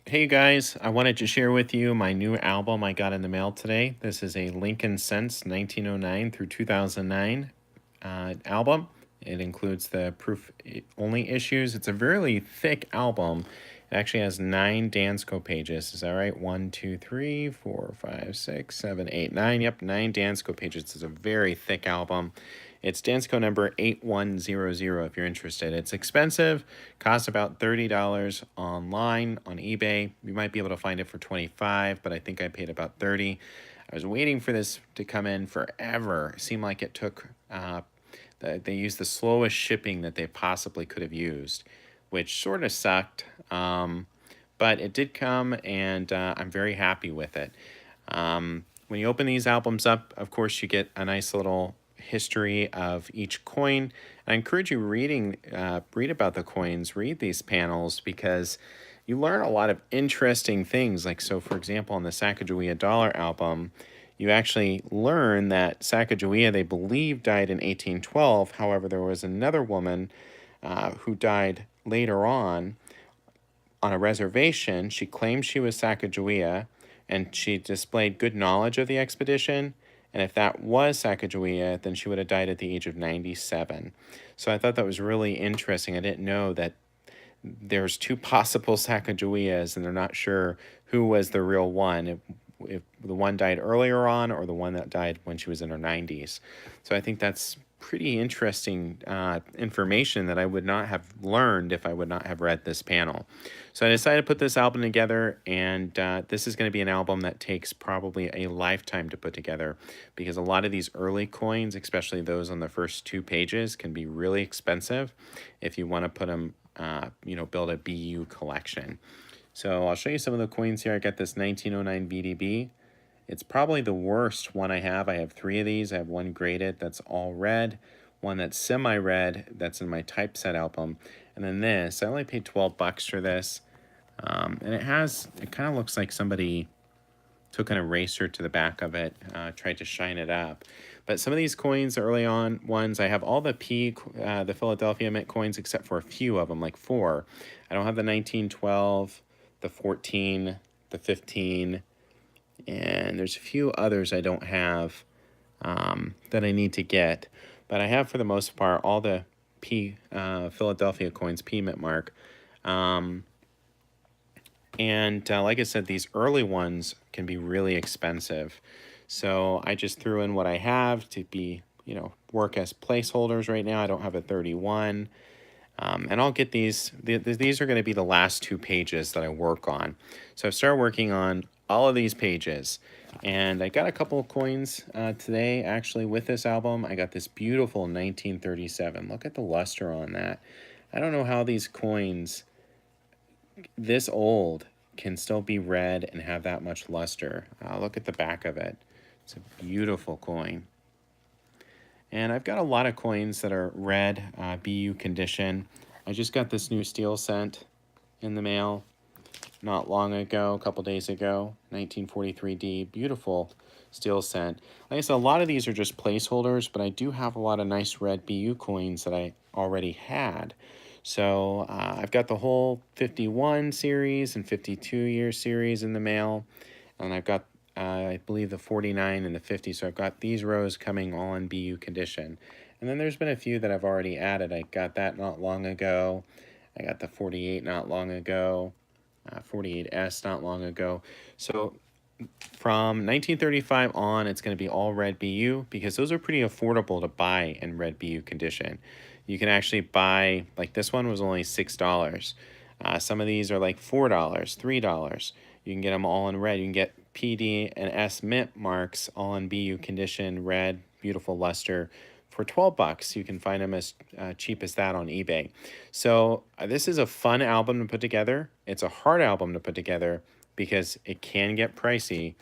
Hey guys, I wanted to share with you my new album I got in the mail today. This is a Lincoln Sense 1909 through 2009 album. It includes the proof only issues. It's a very thick album. It actually has 9 Dansko pages. Is that right? 1, 2, 3, 4, 5, 6, 7, 8, 9. Yep, 9 Dansko pages. It's a very thick album. It's Dansko number 8100 if you're interested. It's expensive, costs about $30 online on eBay. You might be able to find it for 25, but I think I paid about 30. I was waiting for this to come in forever. It seemed like it took they used the slowest shipping that they possibly could have used, which sort of sucked. But it did come, and I'm very happy with it. When you open these albums up, of course, you get a nice little history of each coin. I encourage you read about the coins, read these panels, because you learn a lot of interesting things. Like, so for example, on the Sacagawea dollar album, you actually learn that Sacagawea, they believe, died in 1812. However, there was another woman who died later on a reservation. She claimed she was Sacagawea, and she displayed good knowledge of the expedition. And if that was Sacagawea, then she would have died at the age of 97. So I thought that was really interesting. I didn't know that there's two possible Sacagaweas, and they're not sure who was the real one, if the one died earlier on or the one that died when she was in her 90s. So I think that's pretty interesting information that I would not have learned if I would not have read this panel. So I decided to put this album together, and this is going to be an album that takes probably a lifetime to put together, because a lot of these early coins, especially those on the first 2 pages, can be really expensive if you want to put them, build a BU collection. So I'll show you some of the coins here. I got this 1909 VDB. It's probably the worst one I have. I have 3 of these. I have one graded that's all red, one that's semi-red that's in my typeset album, and then this. I only paid 12 bucks for this, and it kind of looks like somebody took an eraser to the back of it, tried to shine it up. But some of these coins, the early on ones, I have all the the Philadelphia Mint coins except for a few of them, like 4. I don't have the 1912, the 14, the 15, and there's a few others I don't have that I need to get. But I have, for the most part, all the Philadelphia coins, P Mint mark. And like I said, these early ones can be really expensive. So I just threw in what I have to be, work as placeholders right now. I don't have a 31. And I'll get these. These are going to be the last 2 pages that I work on. So I've started working on all of these pages. And I got a couple of coins today, actually, with this album. I got this beautiful 1937. Look at the luster on that. I don't know how these coins this old can still be red and have that much luster. Look at the back of it. It's a beautiful coin. And I've got a lot of coins that are red, BU condition. I just got this new steel cent in the mail not long ago, a couple days ago, 1943D, beautiful steel cent. Like I said, a lot of these are just placeholders, but I do have a lot of nice red BU coins that I already had. So I've got the whole 51 series and 52-year series in the mail, and I've got I believe the 49 and the 50. So I've got these rows coming all in BU condition. And then there's been a few that I've already added. I got that not long ago. I got the 48 not long ago. 48S not long ago. So from 1935 on, it's going to be all red BU, because those are pretty affordable to buy in red BU condition. You can actually buy, like this one was only $6. Some of these are like $4, $3. You can get them all in red. You can get PD and S mint marks all in BU condition, red, beautiful luster, for 12 bucks. You can find them as cheap as that on eBay. So this is a fun album to put together. It's a hard album to put together because it can get pricey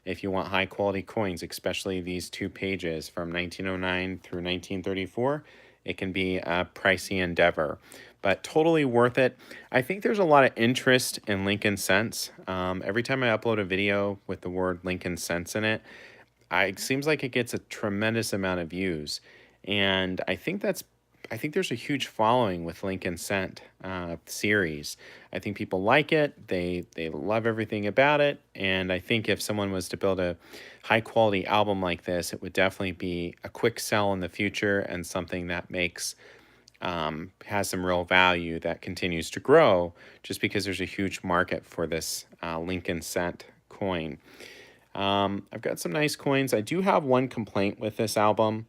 if you want high quality coins, especially these 2 pages from 1909 through 1934. It can be a pricey endeavor, but totally worth it. I think there's a lot of interest in Lincoln Cents. Every time I upload a video with the word Lincoln Cents in it, it seems like it gets a tremendous amount of views. And I think that's I think there's a huge following with Lincoln Cent series. I think people like it. They love everything about it. And I think if someone was to build a high quality album like this, it would definitely be a quick sell in the future and something that makes has some real value that continues to grow just because there's a huge market for this Lincoln Cent coin. I've got some nice coins. I do have one complaint with this album,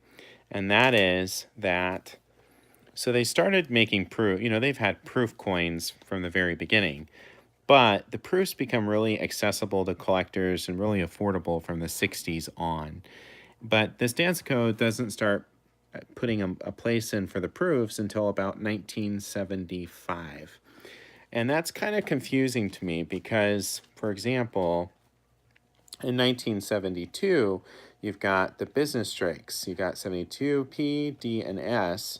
and that is that so they started making proof, they've had proof coins from the very beginning, but the proofs become really accessible to collectors and really affordable from the 60s on. But this Dansko doesn't start putting a place in for the proofs until about 1975. And that's kind of confusing to me because, for example, in 1972, you've got the business strikes. You got 72 P, D, and S.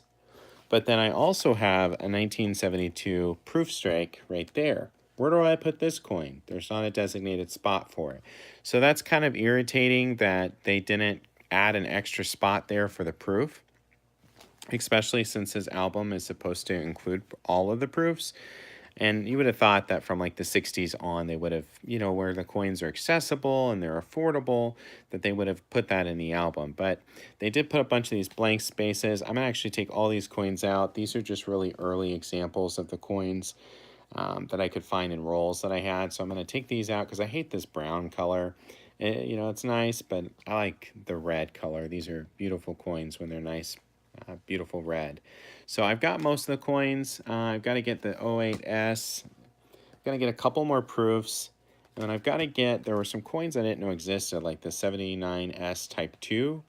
But then I also have a 1972 proof strike right there. Where do I put this coin? There's not a designated spot for it. So that's kind of irritating that they didn't add an extra spot there for the proof, especially since his album is supposed to include all of the proofs. And you would have thought that from like the 60s on, they would have, where the coins are accessible and they're affordable, that they would have put that in the album. But they did put a bunch of these blank spaces. I'm going to actually take all these coins out. These are just really early examples of the coins that I could find in rolls that I had. So I'm going to take these out because I hate this brown color. It's nice, but I like the red color. These are beautiful coins when they're nice, beautiful red. So I've got most of the coins. I've got to get the 08S. I've got to get a couple more proofs. And then I've got to get, there were some coins I didn't know existed, like the 79S Type 2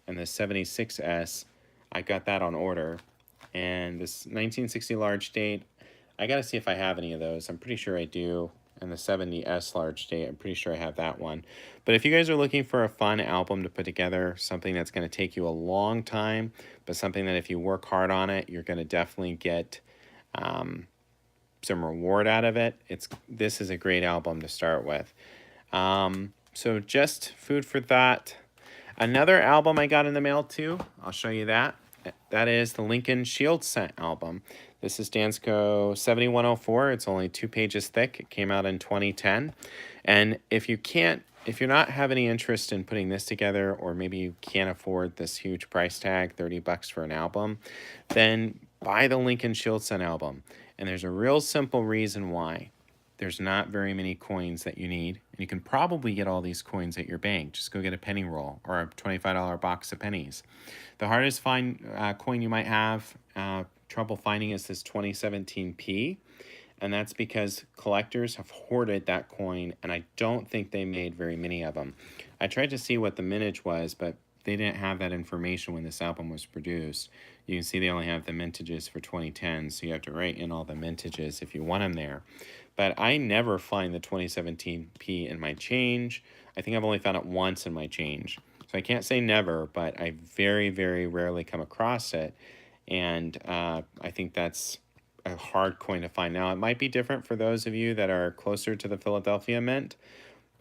and the 76S. I got that on order. And this 1960 large date, I got to see if I have any of those. I'm pretty sure I do. And the 70S large date, I'm pretty sure I have that one. But if you guys are looking for a fun album to put together, something that's going to take you a long time, but something that if you work hard on it, you're going to definitely get some reward out of it, this is a great album to start with. So just food for thought. Another album I got in the mail too, I'll show you that. That is the Lincoln Shield Cent album. This is Dansko 7104. It's only 2 pages thick. It came out in 2010. And if you're not have any interest in putting this together, or maybe you can't afford this huge price tag, $30 for an album, then buy the Lincoln Shield Cent album. And there's a real simple reason why. There's not very many coins that you need, and you can probably get all these coins at your bank. Just go get a penny roll or a $25 box of pennies. The hardest coin you might have trouble finding is this 2017 P, and that's because collectors have hoarded that coin, and I don't think they made very many of them. I tried to see what the mintage was, but they didn't have that information when this album was produced. You can see they only have the mintages for 2010, so you have to write in all the mintages if you want them there. But I never find the 2017 P in my change. I think I've only found it once in my change. So I can't say never, but I very, very rarely come across it. And I think that's a hard coin to find. Now, it might be different for those of you that are closer to the Philadelphia Mint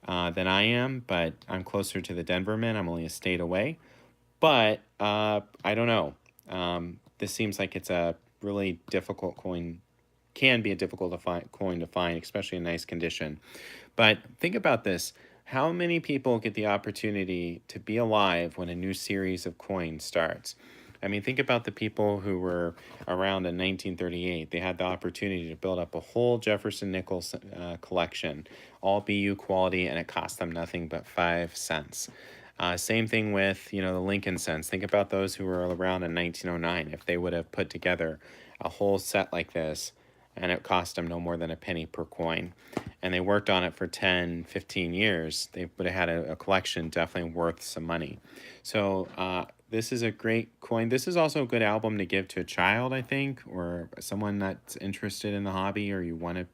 than I am, but I'm closer to the Denver Mint. I'm only a state away. But I don't know. This seems like it's a really difficult coin, can be a difficult coin to find, especially in nice condition. But think about this. How many people get the opportunity to be alive when a new series of coins starts? I mean, think about the people who were around in 1938. They had the opportunity to build up a whole Jefferson Nichols collection, all BU quality, and it cost them nothing but 5 cents. Same thing with, the Lincoln Cents. Think about those who were around in 1909. If they would have put together a whole set like this, and it cost them no more than a penny per coin, and they worked on it for 10, 15 years, they would have had a collection definitely worth some money. So this is a great coin. This is also a good album to give to a child, I think, or someone that's interested in the hobby, or you want to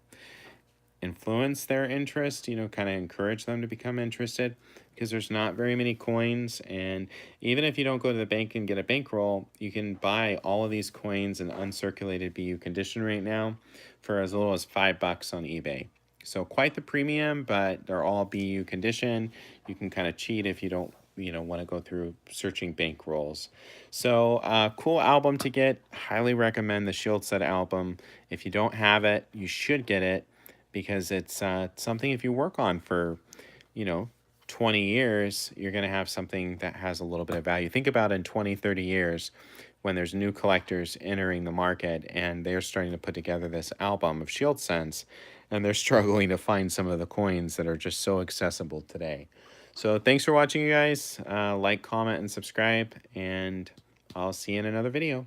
influence their interest, kind of encourage them to become interested, because there's not very many coins. And even if you don't go to the bank and get a bankroll, you can buy all of these coins in uncirculated BU condition right now for as little as $5 on eBay. So quite the premium, but they're all BU condition. You can kind of cheat if you don't want to go through searching bankrolls. So cool album to get. Highly recommend the Shield Set album. If you don't have it, you should get it, because it's something, if you work on for, you know, 20 years, you're going to have something that has a little bit of value. Think about in 20, 30 years when there's new collectors entering the market and they're starting to put together this album of Shield Sense, and they're struggling to find some of the coins that are just so accessible today. So thanks for watching, you guys. Like, comment, and subscribe, and I'll see you in another video.